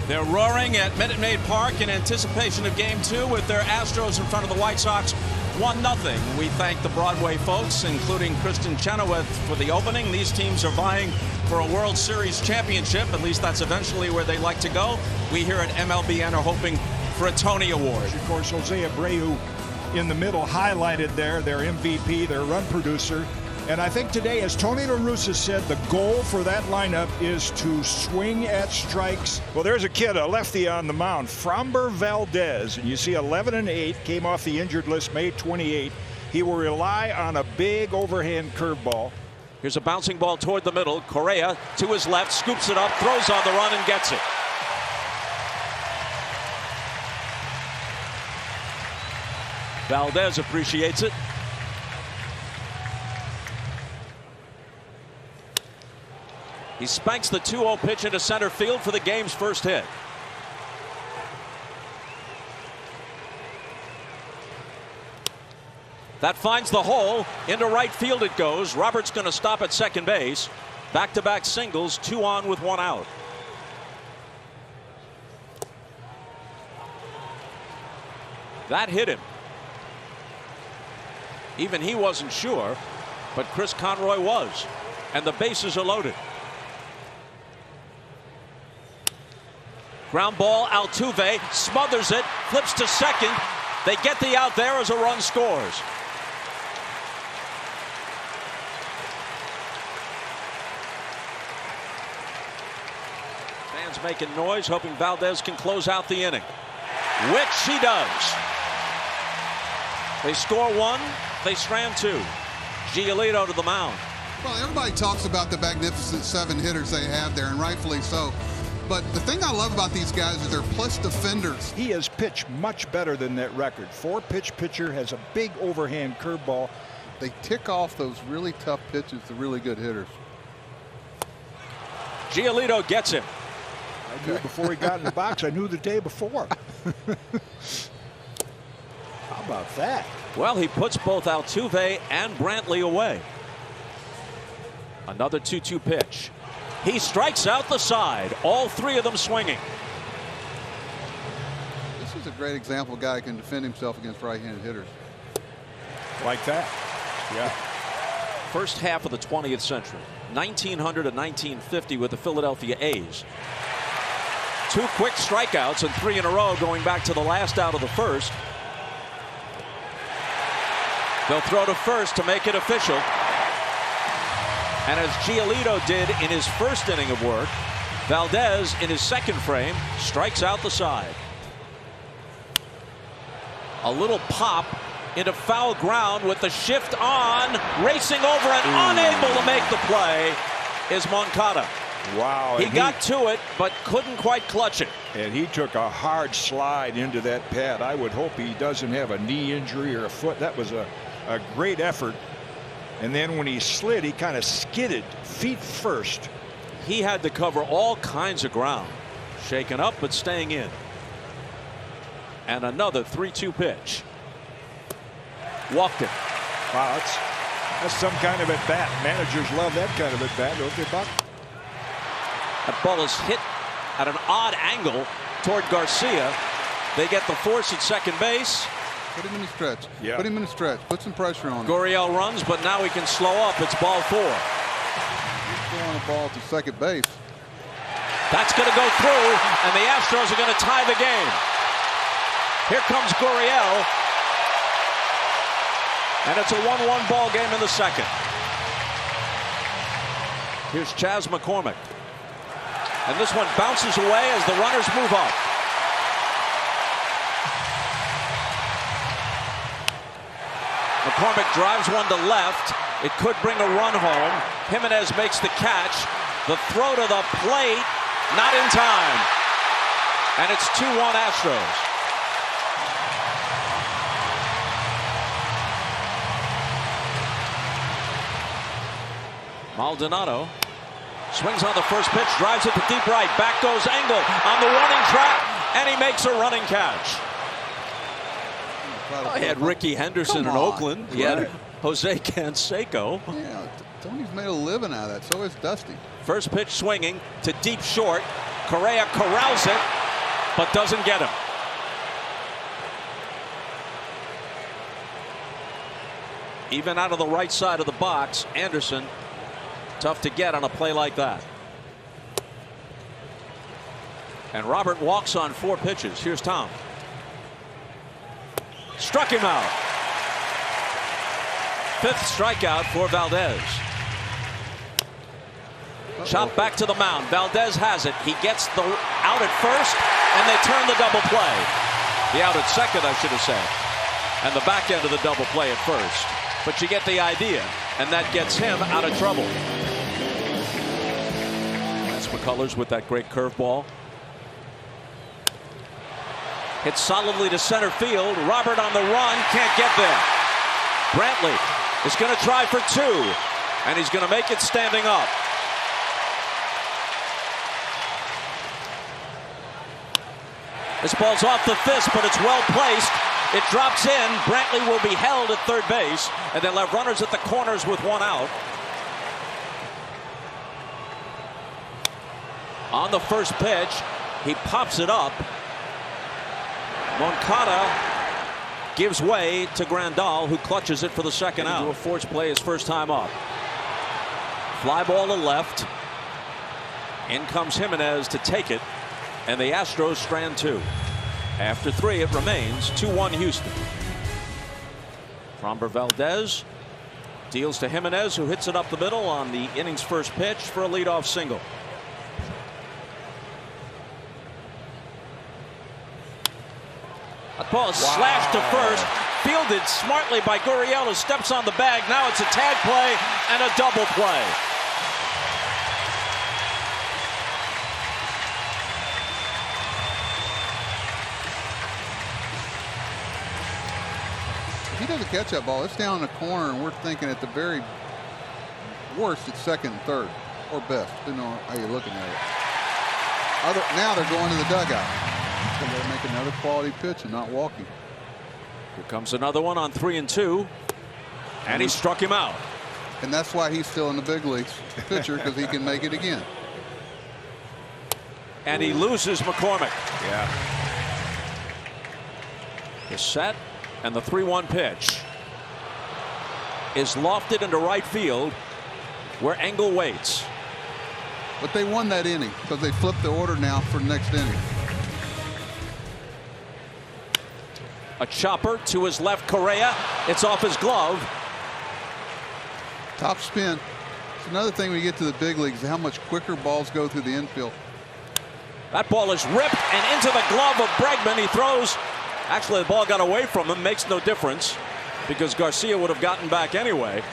They're roaring at Minute Maid Park in anticipation of Game 2 with their Astros in front of the White Sox 1-0. We thank the Broadway folks, including Kristen Chenoweth, for the opening. These teams are vying for a World Series championship. At least that's eventually where they'd like to go. We here at MLBN are hoping for a Tony Award. Of course, Jose Abreu in the middle highlighted there, their MVP, their run producer. And I think today, as Tony La Russa said, the goal for that lineup is to swing at strikes. Well, there's a kid, a lefty on the mound, Framber Valdez. And you see 11-8, came off the injured list May 28. He will rely on a big overhand curveball. Here's a bouncing ball toward the middle. Correa to his left, scoops it up, throws on the run, and gets it. Valdez appreciates it. He spanks the 2-0 pitch into center field for the game's first hit. That finds the hole. Into right field it goes. Roberts going to stop at second base. Back-to-back singles, 2 on with 1 out. That hit him. Even he wasn't sure, but Chris Conroy was. And the bases are loaded. Ground ball, Altuve smothers it, flips to second. They get the out there as a run scores. Fans making noise, hoping Valdez can close out the inning, which he does. They score 1, they strand 2. Giolito to the mound. Well, everybody talks about the magnificent 7 hitters they have there, and rightfully so. But the thing I love about these guys is they're plus defenders. He has pitched much better than that record. 4-pitch pitcher, has a big overhand curveball. They tick off those really tough pitches to really good hitters. Giolito gets him. I knew before he got in the box. I knew the day before. How about that? Well, he puts both Altuve and Brantley away. Another 2-2 pitch. He strikes out the side. All 3 of them swinging. This is a great example of a guy who can defend himself against right-handed hitters. Like that? Yeah. First half of the 20th century. 1900 to 1950 with the Philadelphia A's. 2 quick strikeouts and 3 in a row going back to the last out of the first. They'll throw to first to make it official. And as Giolito did in his first inning of work, Valdez in his second frame strikes out the side. A little pop into foul ground with the shift on, racing over and unable to make the play is Moncada. Wow. He got to it, but couldn't quite clutch it. And he took a hard slide into that pad. I would hope he doesn't have a knee injury or a foot. That was a great effort. And then when he slid, he kind of skidded feet first. He had to cover all kinds of ground. Shaken up, but staying in. And another 3-2 pitch. Walked it. Wow, that's some kind of at bat. Managers love that kind of at bat, don't they, Buck? That ball is hit at an odd angle toward Garcia. They get the force at second base. Put him in the stretch. Yeah. Put him in the stretch. Put some pressure on him. Gurriel runs, but now he can slow up. It's ball 4. He's throwing the ball to second base. That's going to go through, and the Astros are going to tie the game. Here comes Gurriel. And it's a 1-1 ball game in the second. Here's Chas McCormick. And this one bounces away as the runners move up. McCormick drives one to left. It could bring a run home. Jimenez makes the catch. The throw to the plate, not in time. And it's 2-1 Astros. Maldonado swings on the first pitch, drives it to deep right. Back goes Engel on the warning track, and he makes a running catch. He had Ricky Henderson in Oakland. He had Jose Canseco. Yeah, Tony's made a living out of that. So is Dusty. First pitch swinging to deep short. Correa corrals it. but doesn't get him. Even out of the right side of the box, Anderson, tough to get on a play like that. And Robert walks on 4 pitches. Here's Tom. Struck him out. 5th strikeout for Valdez. Chop back to the mound. Valdez has it. He gets the out at first, and they turn the double play. The out at second, I should have said. And the back end of the double play at first. But you get the idea, and that gets him out of trouble. That's McCullers with that great curveball. Hits solidly to center field. Robert on the run, can't get there. Brantley is going to try for 2, and he's going to make it standing up. This ball's off the fist, but it's well placed. It drops in. Brantley will be held at third base, and they'll have runners at the corners with 1 out. On the first pitch, he pops it up. Moncada gives way to Grandal, who clutches it for the second out. A force play his first time up. Fly ball to left. In comes Jimenez to take it, and the Astros strand 2. After 3, it remains 2-1 Houston. Framber Valdez deals to Jimenez, who hits it up the middle on the inning's first pitch for a leadoff single. That ball is slashed to first, fielded smartly by Gurriel, who steps on the bag. Now it's a tag play and a double play. If he doesn't catch that ball, it's down in the corner, and we're thinking at the very worst it's second and third, or best, depending on how you're looking at it. Now they're going to the dugout. So they'll make another quality pitch and not walking. Here comes another one on 3-2, and he struck him out. And that's why he's still in the big leagues, pitcher, because he can make it again. And he loses McCormick. Yeah. The set, and the 3-1 pitch is lofted into right field, where Engel waits. But they won that inning because they flipped the order now for the next inning. A chopper to his left, Correa. It's off his glove. Top spin. It's another thing when you get to the big leagues, how much quicker balls go through the infield. That ball is ripped and into the glove of Bregman. He throws. Actually, the ball got away from him. Makes no difference because Garcia would have gotten back anyway.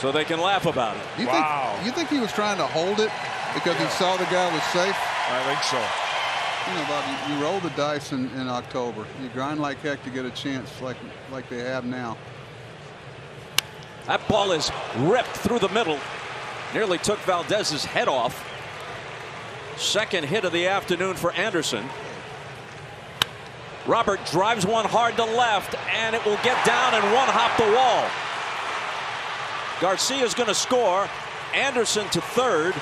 So they can laugh about it. You think he was trying to hold it because he saw the guy was safe? I think so. You know, Bob, you roll the dice in October. You grind like heck to get a chance like they have now. That ball is ripped through the middle. Nearly took Valdez's head off. Second hit of the afternoon for Anderson. Robert drives one hard to left, and it will get down and one hop the wall. Garcia's going to score. Anderson to third.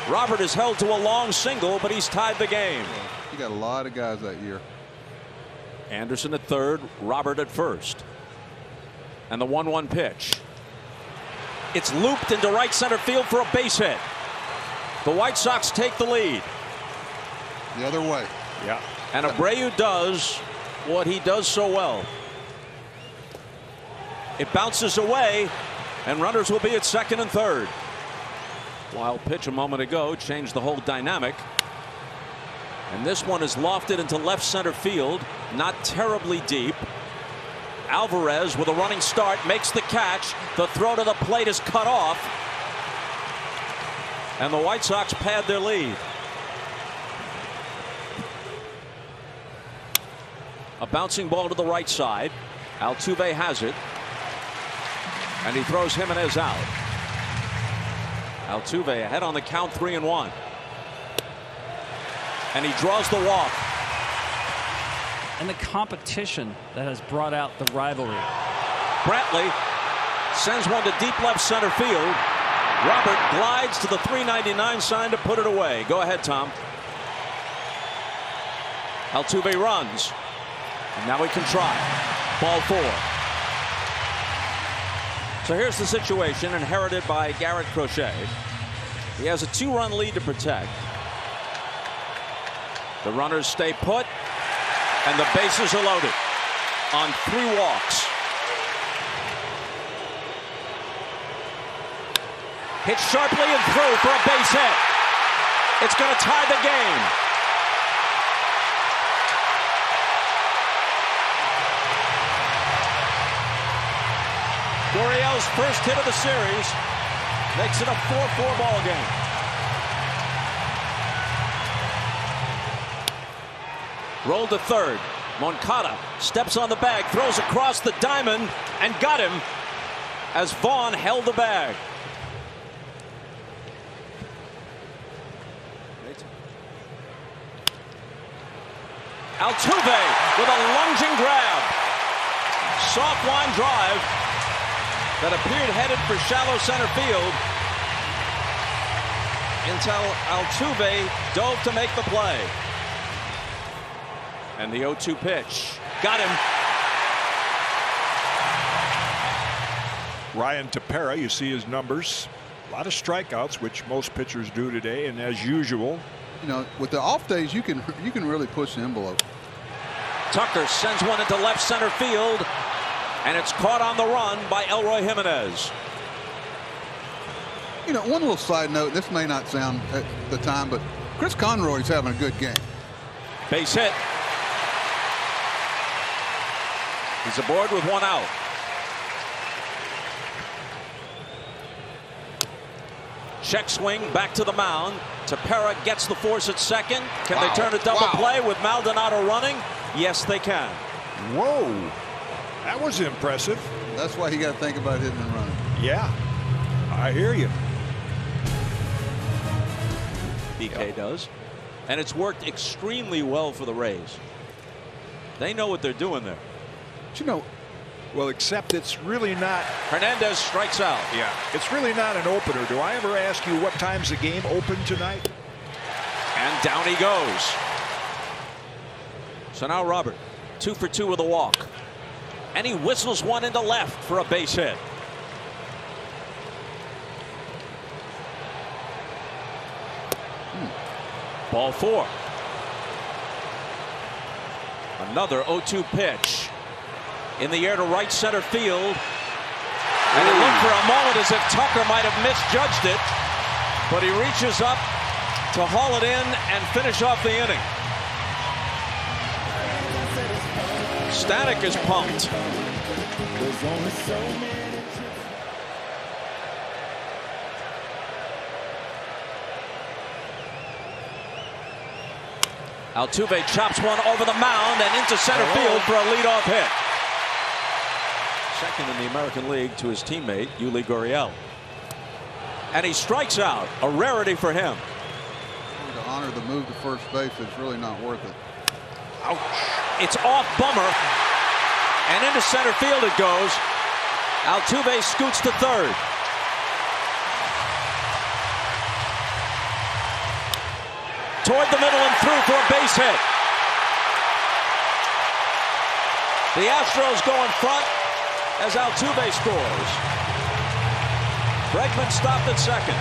Robert is held to a long single, but he's tied the game. He got a lot of guys that year. Anderson at third, Robert at first. And the 1-1 pitch. It's looped into right center field for a base hit. The White Sox take the lead. The other way. Yeah. And Abreu does what he does so well. It bounces away, and runners will be at second and third. Wild pitch a moment ago changed the whole dynamic. And this one is lofted into left center field, not terribly deep. Alvarez with a running start makes the catch. The throw to the plate is cut off. And the White Sox pad their lead. A bouncing ball to the right side. Altuve has it. And he throws Jimenez out. Altuve ahead on the count, 3-1. And he draws the walk. And the competition that has brought out the rivalry. Brantley sends one to deep left center field. Robert glides to the 399 sign to put it away. Go ahead, Tom. Altuve runs. And now he can try. Ball 4. So here's the situation inherited by Garrett Crochet. He has a 2-run lead to protect. The runners stay put, and the bases are loaded on 3 walks. Hit sharply and through for a base hit. It's going to tie the game. Gurriel's first hit of the series makes it a 4-4 ball game. Rolled to third. Moncada steps on the bag, throws across the diamond, and got him as Vaughn held the bag. Altuve with a lunging grab. Soft line drive that appeared headed for shallow center field until Altuve dove to make the play. And the 0-2 pitch. Got him. Ryan Tepera, you see his numbers. A lot of strikeouts, which most pitchers do today, and as usual, you know, with the off days, you can really push the envelope. Tucker sends one into left center field, and it's caught on the run by Elroy Jimenez. You know, one little side note, this may not sound at the time, but Chris Conroy's having a good game. Base hit. He's aboard with 1 out. Check swing back to the mound. Tepera gets the force at second. Can they turn a double play with Maldonado running? Yes, they can. Whoa, that was impressive. That's why you got to think about hitting and running. Yeah, I hear you. BK does. And it's worked extremely well for the Rays. They know what they're doing there. But you know, well, except it's really not. Hernandez strikes out. Yeah, it's really not an opener. Do I ever ask you what time's the game open tonight? And down he goes. So now Robert, 2 for 2 with a walk. And he whistles one into left for a base hit. Ball 4. Another 0-2 pitch. In the air to right center field. And it looked for a moment as if Tucker might have misjudged it. But he reaches up to haul it in and finish off the inning. Stanek is pumped. Altuve chops one over the mound and into center field for a leadoff hit. Second in the American League to his teammate, Yuli Gurriel. And he strikes out, a rarity for him. To honor the move to first base is really not worth it. Ouch. It's off Bummer. And into center field it goes. Altuve scoots to third. Toward the middle and through for a base hit. The Astros go in front as Altuve scores. Bregman stopped at second.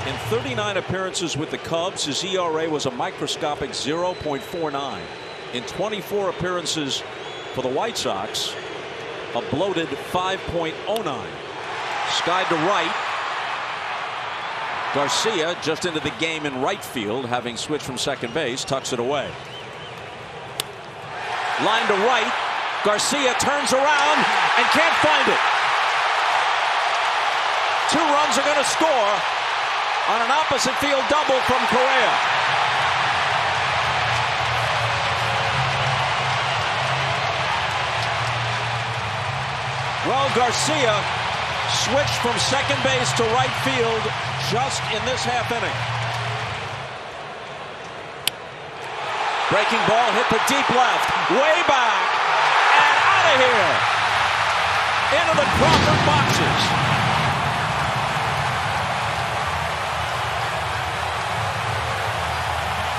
In 39 appearances with the Cubs, his ERA was a microscopic 0.49. In 24 appearances for the White Sox, a bloated 5.09. Skied to right. Garcia just into the game in right field, having switched from second base, tucks it away. Line to right. Garcia turns around and can't find it. 2 runs are going to score on an opposite field double from Correa. Well, Garcia switched from second base to right field just in this half inning. Breaking ball hit to deep left, way back, and out of here. Into the Crawford boxes.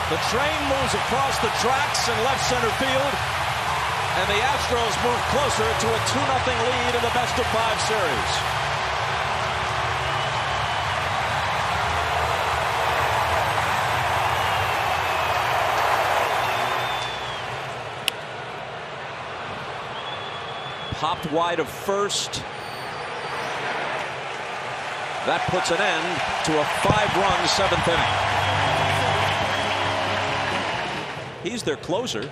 The train moves across the tracks in left center field, and the Astros move closer to a 2-0 lead in the best-of-5 series. Popped wide of first. That puts an end to a 5-run 7th inning. He's their closer,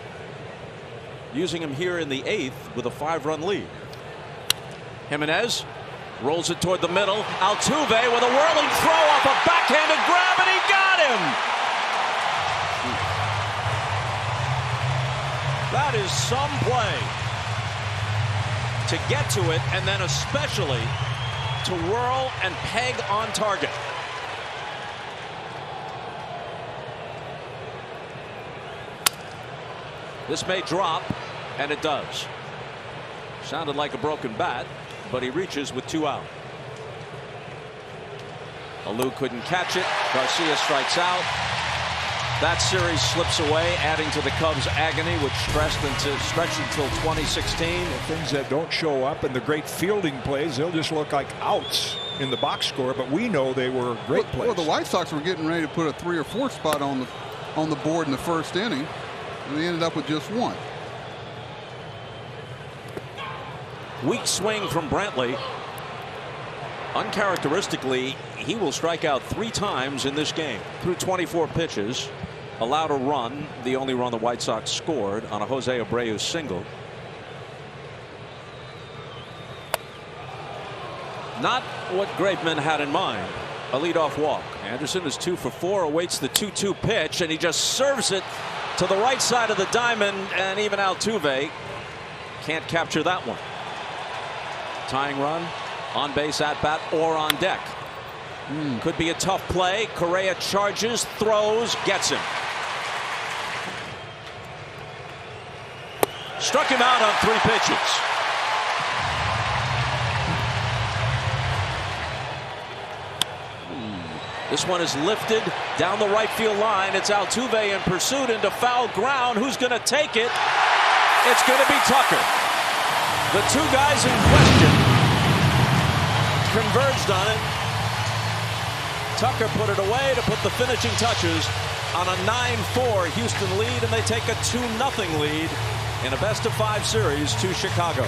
using him here in the 8th with a 5-run lead. Jimenez rolls it toward the middle. Altuve with a whirling throw off a backhanded grab, and he got him. That is some play to get to it, and then especially to whirl and peg on target. This may drop, and it does. Sounded like a broken bat, but he reaches with 2 out. Alou couldn't catch it. Garcia strikes out. That series slips away, adding to the Cubs' agony, which stretched until 2016. The things that don't show up and the great fielding plays, they'll just look like outs in the box score, but we know they were great plays. Well, the White Sox were getting ready to put a 3 or 4 spot on the board in the first inning, and they ended up with just 1. Weak swing from Brantley. Uncharacteristically, he will strike out 3 times in this game through 24 pitches. Allowed a run, the only run the White Sox scored on a Jose Abreu single. Not what Graveman had in mind. A leadoff walk. Anderson is 2 for 4, awaits the 2-2 pitch, and he just serves it to the right side of the diamond, and even Altuve can't capture that one. Tying run, on base at bat or on deck. Could be a tough play. Correa charges, throws, gets him. Struck him out on 3 pitches. This one is lifted down the right field line. It's Altuve in pursuit into foul ground. Who's going to take it? It's going to be Tucker. The 2 guys in question converged on it. Tucker put it away to put the finishing touches on a 9-4 Houston lead, and they take a 2-0 lead in a best-of-5 series to Chicago.